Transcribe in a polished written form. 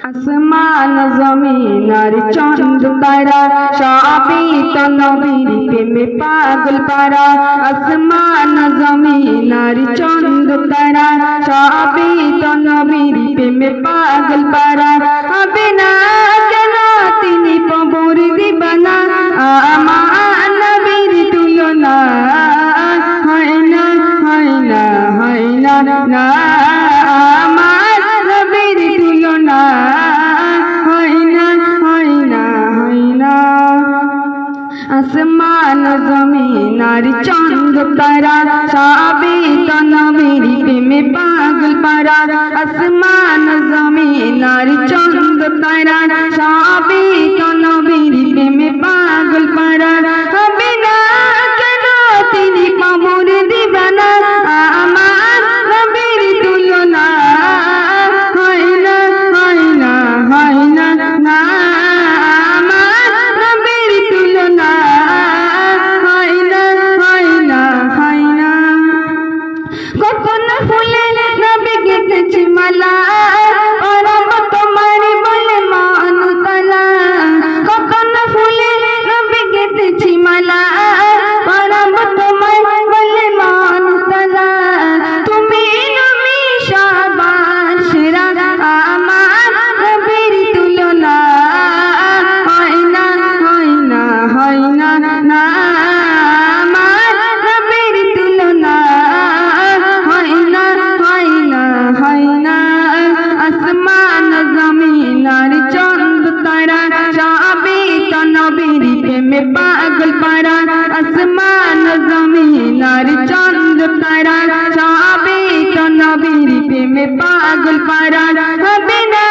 আসমান জমিন আর চাঁদ তারা সবই তো নবীর প্রেমে পাগল পারা। আসমান জমিন আর চাঁদ তারা সবই তো নবীর প্রেমে পাগল পারা। হবে না কেন তিনি কবর দিবানা, আমার নবীর তুলনা হয় না হয় না হয় না না। আসমান জমিন আর চাঁদ তারা সবই তো নবীর প্রেমে পাগল পারা। আসমান জমিন আর চাঁদ তারা সবই তো নবীর প্রেমে পাগল পারা। হবে না কেন তিনি কবর দিবানা, আমার নবীর তুলনা হয় না হয় না হয় না না। কখনো ফুলে নবী গেঁথেছি মালা, পরাব তোমার বলে মন তালা। কখনো ফুলে নবী গেঁথেছি মালা, পরাব তোমার বলে মন তালা। তুমি নবী সবার সেরা, আমার নবীর তুলনা হয় না হয় না হয় না না। আসমান জমিন আর চাঁদ তারা সবই তো নবীর প্রেমে পাগল পারা। আসমান জমিন আর চাঁদ তারা সবই তো নবীর প্রেমে পাগল পারা। হবে না